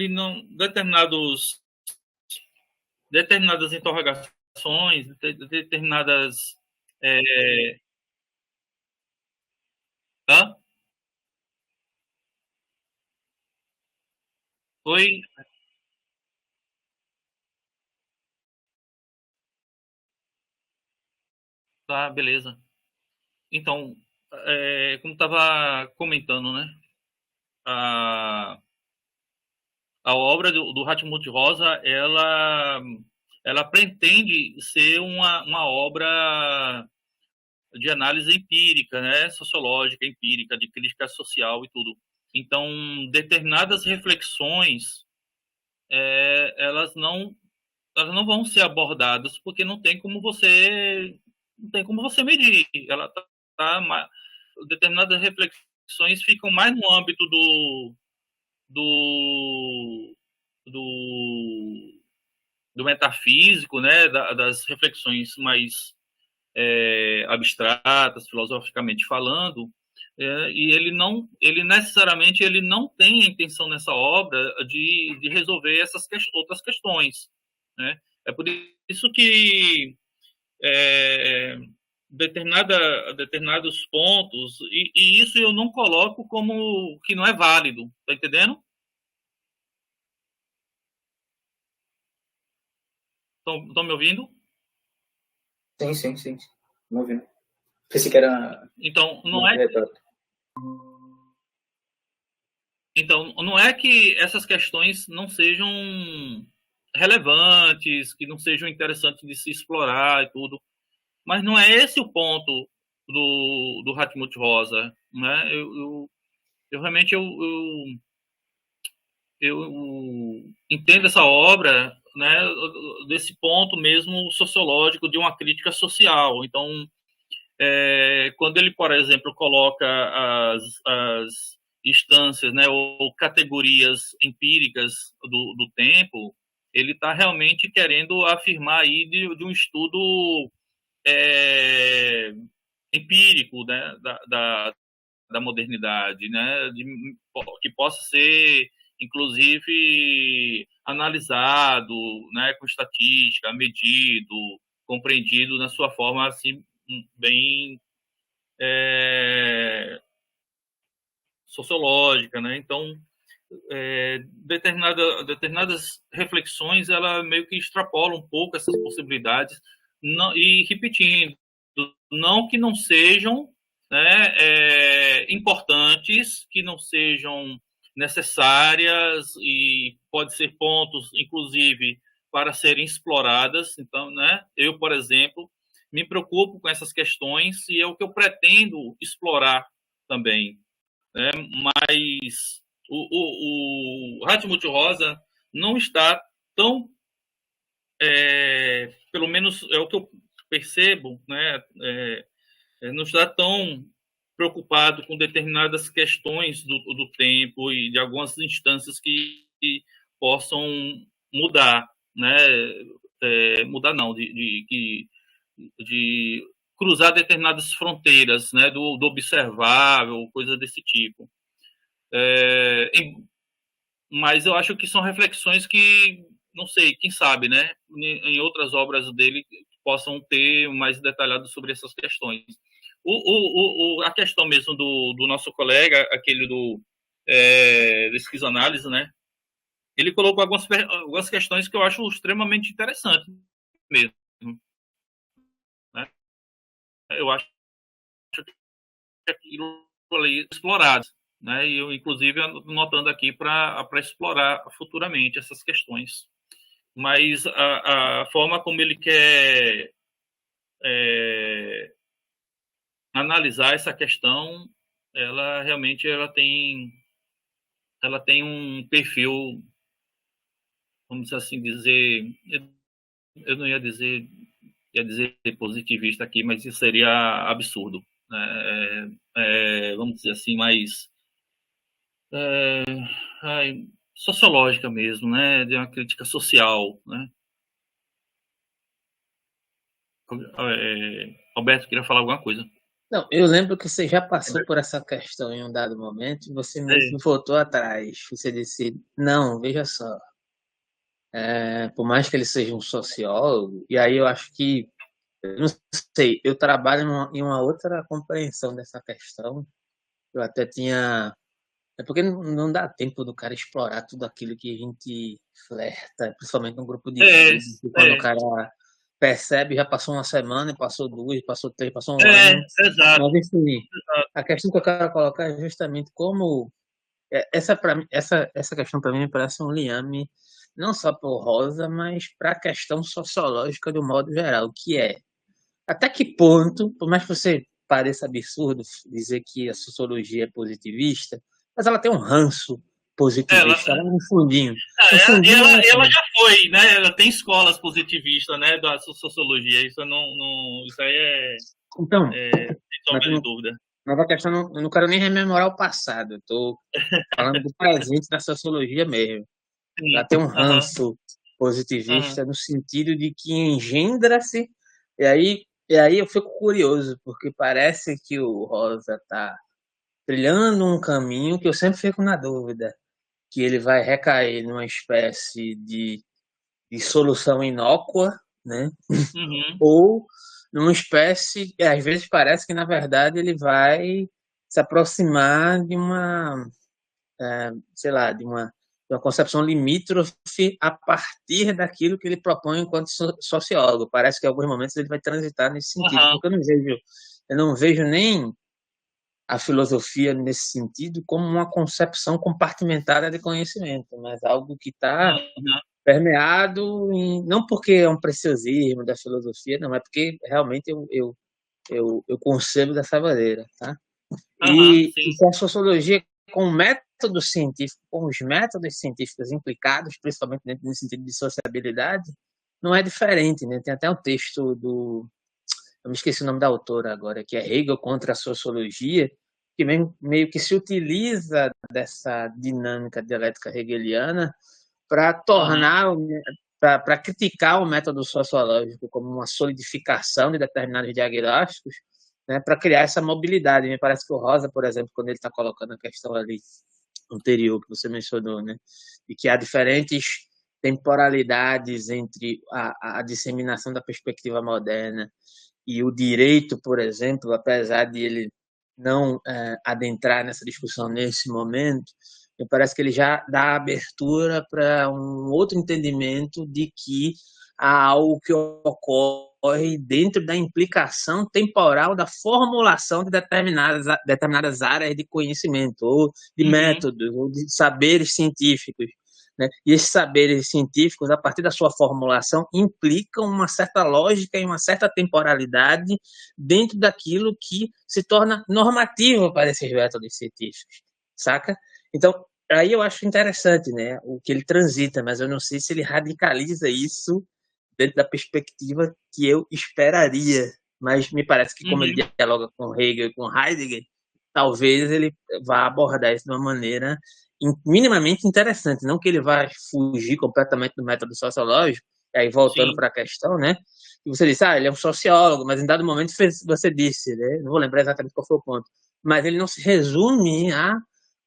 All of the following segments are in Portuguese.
ele não determinadas interrogações, determinadas tá? Oi, tá, beleza. Então, como estava comentando, né? A, a obra do Hashimoto Rosa, ela pretende ser uma obra de análise empírica, né? Sociológica, empírica, de crítica social e tudo. Então, determinadas reflexões, elas não vão ser abordadas porque não tem como você medir. Ela tá determinadas reflexões ficam mais no âmbito do, do, do metafísico, né, das reflexões mais abstratas, filosoficamente falando, e ele necessariamente ele não tem a intenção nessa obra de resolver essas outras questões, né? É por isso que é, determinados pontos, e isso eu não coloco como que não é válido, tá entendendo? Estão me ouvindo? Sim, sim, sim. Não ouvindo. Pensei que era Então, um retrato. Não é que essas questões não sejam relevantes, que não sejam interessantes de se explorar e tudo, mas não é esse o ponto do Hatmut Rosa, né? Eu realmente eu entendo essa obra, né, desse ponto mesmo sociológico de uma crítica social. Então, quando ele, por exemplo, coloca as instâncias, né, ou categorias empíricas do tempo, ele está realmente querendo afirmar aí de um estudo empírico, né, da modernidade, né, que possa ser, inclusive, analisado, né, com estatística, medido, compreendido na sua forma assim bem sociológica, né? Então, determinadas reflexões ela meio que extrapolam um pouco essas possibilidades, não, e repetindo, não que não sejam, né, importantes, que não sejam necessárias e pode ser pontos, inclusive, para serem exploradas. Então, né, eu, por exemplo, me preocupo com essas questões e é o que eu pretendo explorar também, né? Mas o Hatmut Rosa não está tão, pelo menos é o que eu percebo, né? Não está tão preocupado com determinadas questões do tempo e de algumas instâncias que possam mudar, né? Mudar não, de cruzar determinadas fronteiras, né? Do observável, coisa desse tipo. Mas eu acho que são reflexões que, não sei, quem sabe, né? Em outras obras dele possam ter mais detalhado sobre essas questões. A questão mesmo do nosso colega, aquele do esquizoanálise, né? Ele colocou algumas questões que eu acho extremamente interessantes mesmo, né? Eu acho que aquilo ali explorado, né? E eu, inclusive, anotando aqui para explorar futuramente essas questões. Mas a forma como ele quer analisar essa questão, ela realmente ela tem um perfil, vamos assim dizer, eu não ia dizer positivista aqui, mas isso seria absurdo, né? Vamos dizer assim, mais sociológica mesmo, né? De uma crítica social, né? Alberto, queria falar alguma coisa. Não, eu lembro que você já passou por essa questão em um dado momento e você meio É, que voltou atrás. Você disse, não, veja só, por mais que ele seja um sociólogo, e aí eu acho que, eu não sei, eu trabalho em uma outra compreensão dessa questão. Eu até tinha. É porque não dá tempo do cara explorar tudo aquilo que a gente flerta, principalmente no grupo de é, estudo, que quando o é, cara percebe, já passou uma semana, passou duas, passou três, passou um é, ano. exato, Mas, enfim, exato. a questão que eu quero colocar é justamente como. Essa, essa questão para mim me parece um liame, não só para o Rosa, mas para a questão sociológica do modo geral, que é até que ponto, por mais que você pareça absurdo dizer que a sociologia é positivista, mas ela tem um ranço Ela, positivista lá no fundinho. No fundinho ela, ela ela tem. já foi, né? Ela tem escolas positivistas, né? Da sociologia. Isso não, isso aí Então, sem mas, sombra de dúvida. mas a questão eu não quero nem rememorar o passado, eu estou falando do presente da sociologia mesmo. Ela Sim. tem um Aham, ranço aham, positivista no sentido de que engendra-se, e aí eu fico curioso, porque parece que o Rosa está trilhando um caminho que eu sempre fico na dúvida, que ele vai recair numa espécie de solução inócua, né? uhum, Ou numa espécie, às vezes parece que na verdade ele vai se aproximar de uma, sei lá, de uma concepção limítrofe a partir daquilo que ele propõe enquanto sociólogo. Parece que em alguns momentos ele vai transitar nesse sentido, aham, porque eu não vejo nem a filosofia nesse sentido como uma concepção compartimentada de conhecimento, mas algo que está aham, permeado não porque é um preciosismo da filosofia, não, é porque realmente eu concebo dessa maneira, tá? aham, E sim. que a sociologia com o método científico, com os métodos científicos implicados, principalmente dentro do sentido de sociabilidade, não é diferente, né? Tem até um texto eu me esqueci o nome da autora agora, que é Hegel contra a sociologia, que meio que se utiliza dessa dinâmica dialética hegeliana para Aham, tornar, para criticar o método sociológico como uma solidificação de determinados diagnósticos, né, para criar essa mobilidade. Me parece que o Rosa, por exemplo, quando ele está colocando a questão ali anterior que você mencionou, né, de que há diferentes temporalidades entre a disseminação da perspectiva moderna e o direito, por exemplo, apesar de ele não adentrar nessa discussão nesse momento, me parece que ele já dá abertura para um outro entendimento de que há algo que ocorre dentro da implicação temporal da formulação de determinadas áreas de conhecimento, ou de uhum, métodos, ou de saberes científicos. Né? E esses saberes científicos, a partir da sua formulação, implicam uma certa lógica e uma certa temporalidade dentro daquilo que se torna normativo para esses métodos científicos, saca? Então, aí eu acho interessante, né, o que ele transita, mas eu não sei se ele radicaliza isso dentro da perspectiva que eu esperaria. Mas me parece que, como ele uhum, dialoga com Hegel e com Heidegger, talvez ele vá abordar isso de uma maneira minimamente interessante. Não que ele vá fugir completamente do método sociológico, e aí voltando sim. para a questão, né? E você disse, ele é um sociólogo, mas em dado momento você disse, né? Não vou lembrar exatamente qual foi o ponto, mas ele não se resume a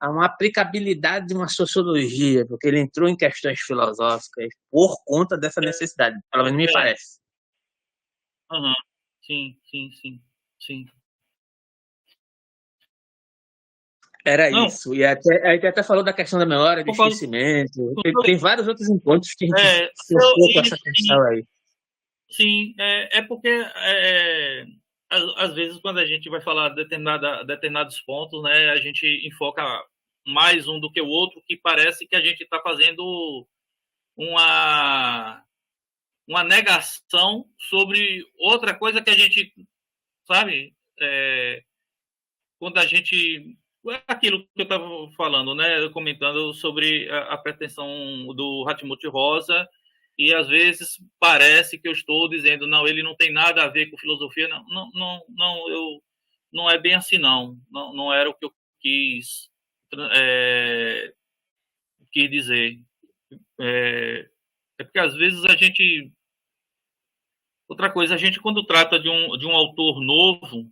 uma aplicabilidade de uma sociologia, porque ele entrou em questões filosóficas por conta dessa necessidade, pelo menos me É, parece. aham, sim, sim, sim, sim. Era Não, isso. E até, a gente até falou da questão da memória, do concordo esquecimento. com Tem vários outros encontros que a gente focou com essa sim, questão aí. sim, é porque às vezes quando a gente vai falar determinados pontos, né, a gente enfoca mais um do que o outro, que parece que a gente está fazendo uma, uma negação sobre outra coisa que a gente, sabe, quando a gente aquilo que eu estava falando, né, comentando sobre a pretensão do Hatmuth Rosa, e às vezes parece que eu estou dizendo não, ele não tem nada a ver com filosofia, não é bem assim não era o que eu quis é, quis dizer. É, é porque às vezes a gente outra coisa, a gente quando trata de um autor novo,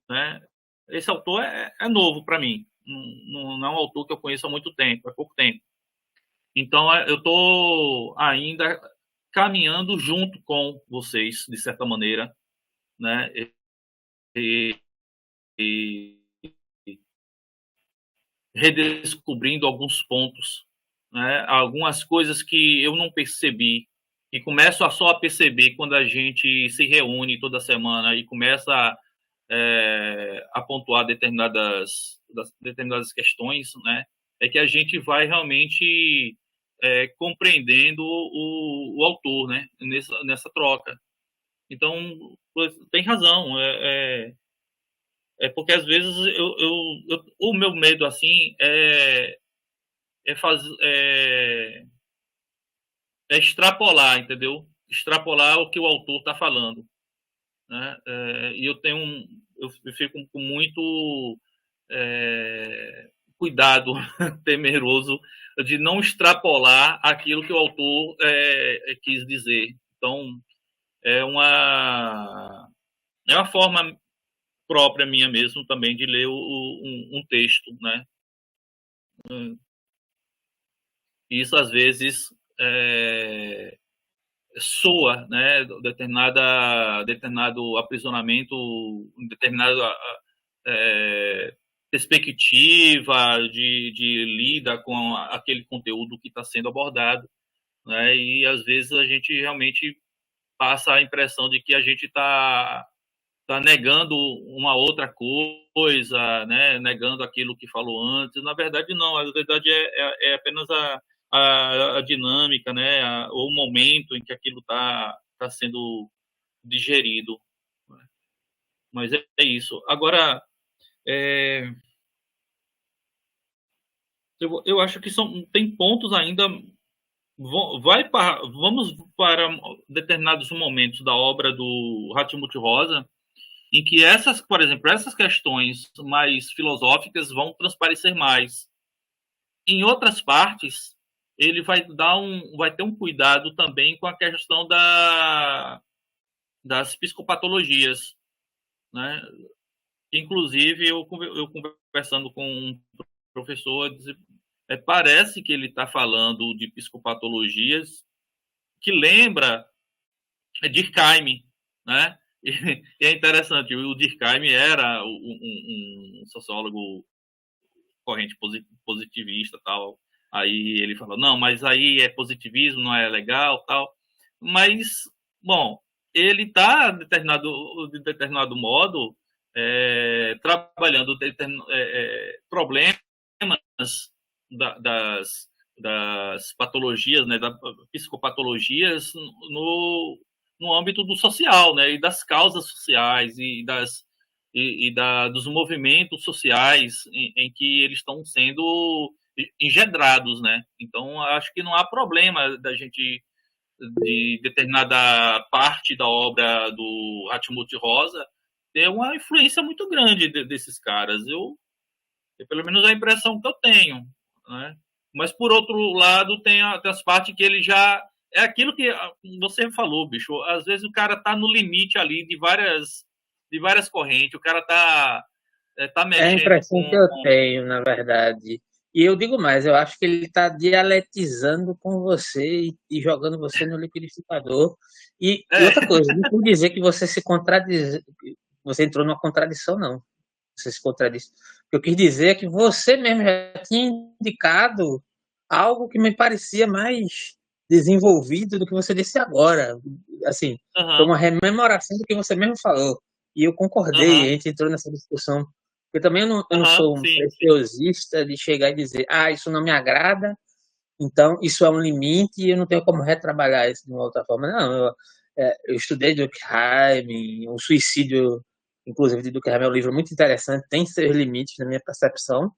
né? Esse autor é novo para mim, não é um autor que eu conheço há muito tempo, há pouco tempo. Então, eu estou ainda caminhando junto com vocês, de certa maneira, né? E, e redescobrindo alguns pontos, né? Algumas coisas que eu não percebi e começo só a perceber quando a gente se reúne toda semana e começa a pontuar determinadas questões, né? É que a gente vai realmente compreendendo o autor, né? Nessa troca. Então, tem razão. Porque às vezes o meu medo assim é extrapolar, entendeu? Extrapolar o que o autor está falando, né? E eu fico com muito cuidado temeroso de não extrapolar aquilo que o autor quis dizer. Então, é uma forma própria minha mesmo também de ler um texto, né? Isso às vezes soa, né? Determinado aprisionamento, determinada perspectiva de lida com aquele conteúdo que está sendo abordado, né? E às vezes a gente realmente passa a impressão de que a gente está negando uma outra coisa, né? Negando aquilo que falou antes. Na verdade, não. Na verdade, é apenas a dinâmica, né? O momento em que aquilo está sendo digerido. Mas é isso. Agora, eu acho que tem pontos ainda. Vamos para determinados momentos da obra do Hatimuth Rosa, em que por exemplo, essas questões mais filosóficas vão transparecer mais. Em outras partes, ele vai ter um cuidado também com a questão das psicopatologias, né? Inclusive, eu conversando com um professor, parece que ele está falando de psicopatologias que lembra Durkheim, né? E é interessante, o Durkheim era um sociólogo corrente positivista, tal. Aí ele falou, não, mas aí é positivismo, não é legal, tal. Mas, bom, ele está, de determinado modo, trabalhando problemas das patologias, né, das psicopatologias no âmbito do social, né, e das causas sociais dos movimentos sociais em que eles estão sendo engendrados, né? Então, acho que não há problema da gente, de determinada parte da obra do Hatimuth Rosa, ter uma influência muito grande desses caras. Pelo menos a impressão que eu tenho, né? Mas, por outro lado, tem as partes que ele já... É aquilo que você falou, bicho. Às vezes o cara tá no limite ali de várias correntes. O cara tá mexendo. É a impressão que eu tenho, na verdade. E eu digo mais, eu acho que ele está dialetizando com você e jogando você no liquidificador. E outra coisa, não quer dizer que você se contradiz, você entrou numa contradição, não. Você se contradiz. O que eu quis dizer é que você mesmo já tinha indicado algo que me parecia mais desenvolvido do que você disse agora. Assim, foi uma rememoração do que você mesmo falou. E eu concordei, a gente entrou nessa discussão. Eu também não sou um preciosista de chegar e dizer, isso não me agrada, então isso é um limite e eu não tenho como retrabalhar isso de uma outra forma. Não, eu estudei Durkheim, o Suicídio, inclusive, de Durkheim é um livro muito interessante, tem seus limites na minha percepção,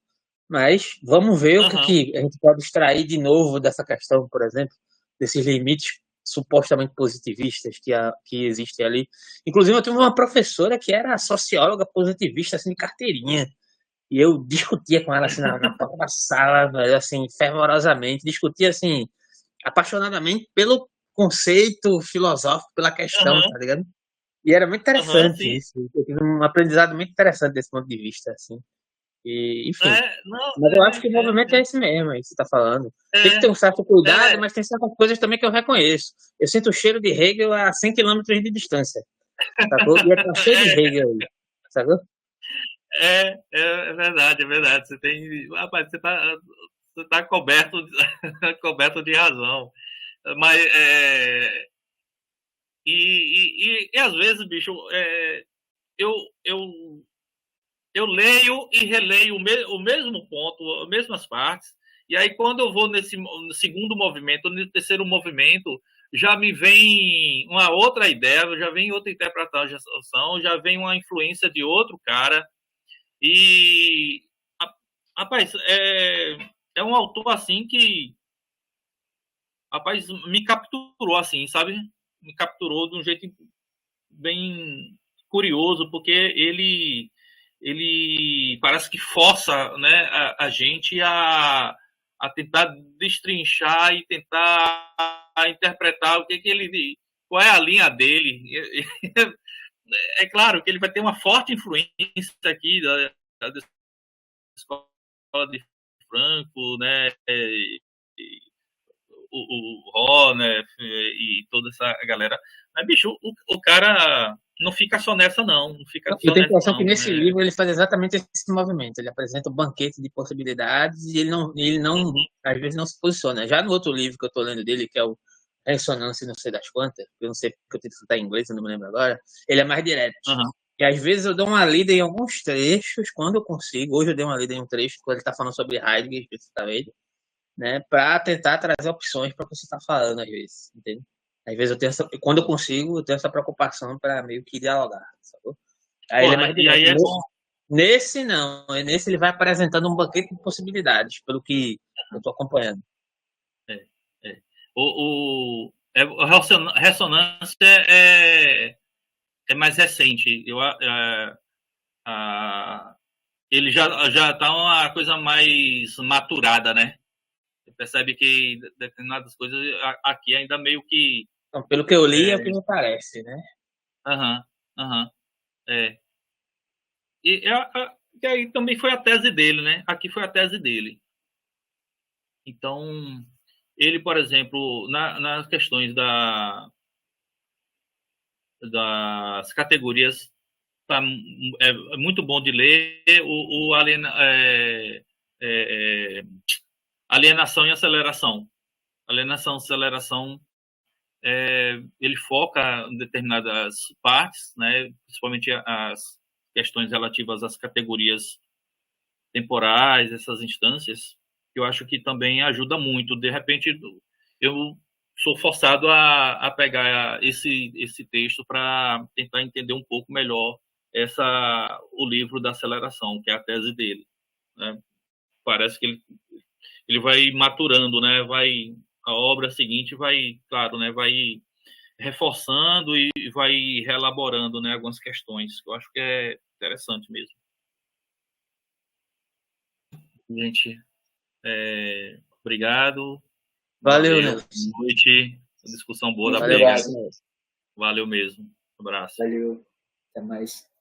mas vamos ver o que a gente pode extrair de novo dessa questão, por exemplo, desses limites supostamente positivistas que existem ali. Inclusive, eu tive uma professora que era socióloga positivista, assim, de carteirinha, e eu discutia com ela, assim, na porta da sala, assim, fervorosamente, discutia, assim, apaixonadamente pelo conceito filosófico, pela questão, tá ligado? E era muito Aham, interessante sim. isso. Eu tive um aprendizado muito interessante desse ponto de vista, assim. E, enfim. Não, Mas eu acho que o movimento é esse mesmo, aí que você está falando. Tem que é, ter um certo cuidado, é, mas tem certas coisas também que eu reconheço. Eu sinto o cheiro de Hegel a 100 quilômetros de distância, sacou? E tá cheio de é, Hegel aí, sacou? é verdade, é verdade. Rapaz, você tá coberto, coberto de razão. Mas, e às vezes, bicho, eu, eu, eu leio e releio o mesmo ponto, as mesmas partes, e aí quando eu vou nesse no segundo movimento, no terceiro movimento, já me vem uma outra ideia, já vem outra interpretação, já vem uma influência de outro cara, e, rapaz, é um autor assim que, rapaz, me capturou assim, sabe? Me capturou de um jeito bem curioso, porque ele parece que força, né, a gente a tentar destrinchar e tentar interpretar o que ele, qual é a linha dele. É claro que ele vai ter uma forte influência aqui da escola de Franco, né, o Horner e toda essa galera. Mas, bicho, o cara não fica só nessa, não. Não fica Eu só tenho a nessa, impressão que não. nesse livro ele faz exatamente esse movimento. Ele apresenta um banquete de possibilidades e ele não, às vezes não se posiciona. Já no outro livro que eu estou lendo dele, que é o Ressonância, não sei das quantas, eu não sei porque eu tenho que citar em inglês, eu não me lembro agora, ele é mais direto. Uhum. E às vezes eu dou uma lida em alguns trechos, quando eu consigo. Hoje eu dei uma lida em um trecho, quando ele está falando sobre Heidegger, especificamente, né, para tentar trazer opções para o que você está falando, às vezes, entende? Às vezes quando eu consigo, eu tenho essa preocupação para meio que dialogar, sacou? Aí ele é Porra, mais e direto. aí é bom. Nesse não, nesse ele vai apresentando um banquete de possibilidades, pelo que eu estou acompanhando. É, é. A ressonância é mais recente. Ele já está uma coisa mais maturada, né? Você percebe que determinadas coisas aqui ainda meio que. Então, pelo que eu li, é É, o que me parece, né? aham, aham, é. E aí também foi a tese dele, né? Aqui foi a tese dele. Então, ele, por exemplo, nas questões das categorias, tá, é muito bom de ler alienação e aceleração. Alienação e aceleração, ele foca em determinadas partes, né, principalmente as questões relativas às categorias temporais, essas instâncias, que eu acho que também ajuda muito. De repente, eu sou forçado a pegar esse texto para tentar entender um pouco melhor o livro da aceleração, que é a tese dele. Né? Parece que ele vai maturando, né? A obra seguinte vai, claro, né? Vai reforçando e vai reelaborando, né? Algumas questões, que eu acho que é interessante mesmo. Gente, obrigado. Valeu, Valeu. Nelson. Boa noite. Discussão boa da Muito Valeu, briga. obrigado. Nelson. Valeu mesmo. Um abraço. Valeu. Até mais.